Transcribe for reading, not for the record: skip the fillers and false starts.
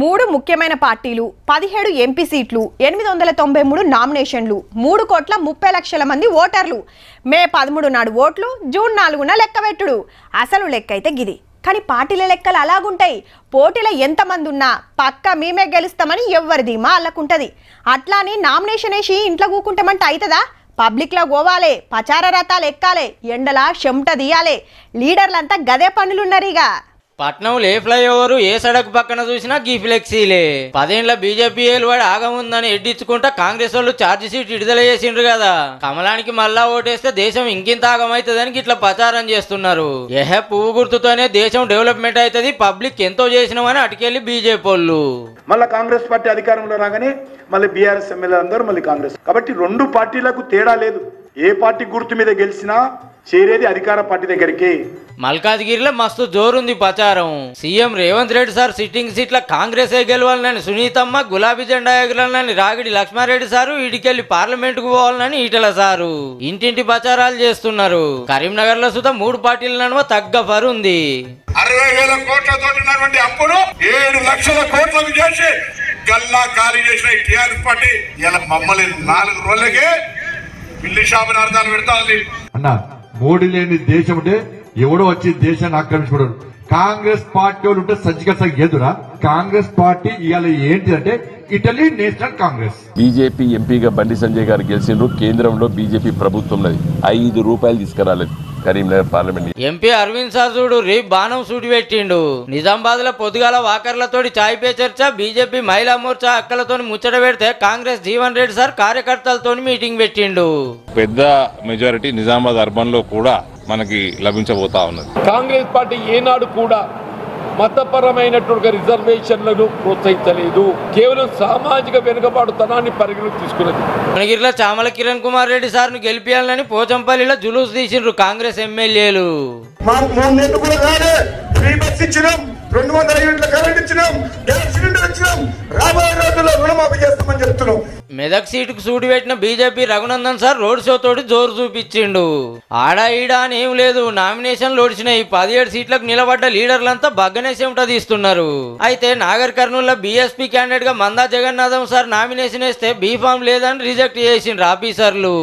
3 ముఖ్యమైన పార్టీలు 17 ఎంపీ సీట్లు 893 నామినేషన్లు 3 కోట్ల 30 లక్షల మంది ఓటర్లు మే 13 నాడు ఓట్లు జూన్ 4న లెక్కబెట్టుడు అసలు లెక్క అయితే గిది కానీ పార్టీల లెక్కలు అలాగుంటాయి పోటీల ఎంత మంది ఉన్నా పక్క మేమే గెలుస్తామని ఎవ్వరిది మాల్లకుంటది అట్లాని నామినేషన్ వేసి ఇంట్లో కూకుంటామంటే అయితదా పబ్లిక్ లో గోవాలే ప్రచార రథాలు ఎక్కాలే ఎండల చెమట తీయాలే లీడర్లంతా గదే పనులున్నారిగా పట్నంలో ఏ ఫ్లైఓవర్ ఏ సడక్ పక్కన చూసినా గీ ఫ్లెక్సీలే 10 ఏళ్ల బీజేపీ ఏలువాడి ఆగముందని ఎడ్డించుకుంటా కాంగ్రెస్ వాళ్ళు ఛార్జ్ షీట్ విడుదల చేసిండ్రు కదా కమలానికి మళ్ళా ఓటేస్తే దేశం ఇంకింత ఆగమైతుందని ఇట్లా ప్రచారం చేస్తున్నారు పువ్వు గుర్తుతోనే దేశం డెవలప్మెంట్ అవుతుంది పబ్లిక్ ఎంతో చేసినామని అటుకెళ్లి బీజేపీ వాళ్ళు మళ్ళీ కాంగ్రెస్ పార్టీ అధికారంలో రాగానే మళ్ళీ బీఆర్ఎస్ ఎమ్మెల్యే అందరూ మళ్ళీ కాంగ్రెస్ కాబట్టి 2 పార్టీలకు తేడా లేదు ఏ పార్టీ గుర్తు మీద గెలిచినా చేరేది అధికార పార్టీ దగ్గరికి మల్కాజ్గిరిలో మస్తు జోరుంది ప్రచారం CM Revanth Reddy sir sitting సీట్ల కాంగ్రెస్ గెలవాలని సునీతమ్మ గులాబీ జెండా ఎగరాలని రాగిడి లక్ష్మారెడ్డి సారు ఇడికెళ్లి పార్లమెంట్ కు పోవాలని ఈటల సారు ఇంటింటి ప్రచారాలు చేస్తున్నారు కరీంనగర్ లో సుతా 3 పార్టీల నడుమ తగ్గ పరుంది 60,000 కోట్లతో ఉన్నటువంటి అప్పును 7 లక్షల కోట్లకు చేసి గల్లా ఖాళీ చేసిన టీఆర్ఎస్ పార్టీ ఇలా మమ్మల్ని 4 రోజులకే పిల్లి షాపుని అర్థాలు పెడతాంది అన్న మోడీ లేని దేశం ఉంటే ఎవడో వచ్చి దేశాన్ని ఆక్రమించుకోవడం కాంగ్రెస్ పార్టీ వాళ్ళు ఉంటే సజ్జికల్ ఎదురా కాంగ్రెస్ పార్టీ ఇవాళ ఏంటిదంటే ఇటలీ నేషనల్ కాంగ్రెస్ బీజేపీ ఎంపీగా బండి సంజయ్ గారు గెలిచిండ్రు కేంద్రంలో బీజేపీ ప్రభుత్వం 5 రూపాయలు తీసుకురాలేదు కరీంనగర్ పార్లమెంట్ ఎంపీ అరవింద్ సాజుడు రేపు బాణం సూటి పెట్టిండు నిజామాబాద్ లో పొద్దుగాల వాకర్లతోటి చాయ్ పే చర్చ బీజేపీ మహిళా మోర్చా అక్కలతో ముచ్చట పెడితే కాంగ్రెస్ జీవన్ రెడ్డి సార్ కార్యకర్తలతో మీటింగ్ పెట్టిండు పెద్ద మెజారిటీ నిజామాబాద్ అర్బన్ లో కూడా మనకి లభించబోతా ఉన్నది కాంగ్రెస్ పార్టీ ఏనాడు కూడా మతపరమైనటువంటి రిజర్వేషన్లను ప్రోత్సహించలేదు కేవలం సామాజిక వెనుకబాటుతనాన్ని పరిగణలోకి తీసుకున్నది భువనగిరిలో చామల కిరణ్ కుమార్ రెడ్డి సార్ ను గెలిపియాలని పోచంపల్లిలో జులూస్ తీసిండ్రు కాంగ్రెస్ ఎమ్మెల్యేలు 200 యూనిట్ల కరెంట్ ఇచ్చినాం గ్యాస్ సిలిండర్ ఇచ్చినాం రాబోయే రోజుల్లో రుణమాఫీ చేస్తామని చెప్తున్నాం మెదక్ సీటుకు సూటి పెట్టిన BJP Raghunandan sir road show తోటి జోరు చూపించిండు ఆడా ఈడా అని ఏం లేదు నామినేషన్లు ఓడిచినాయి 17 సీట్లకు నిలబడ్డ లీడర్లంతా బగ్గనే చెమట తీస్తున్నారు అయితే నాగర్ కర్నూలులో బీఎస్పీ క్యాండిడేట్ గా మందా జగన్నాథం సార్ నామినేషన్ వేస్తే బీఫామ్ లేదని రిజెక్ట్ చేసిండ్రు ఆఫీసర్లు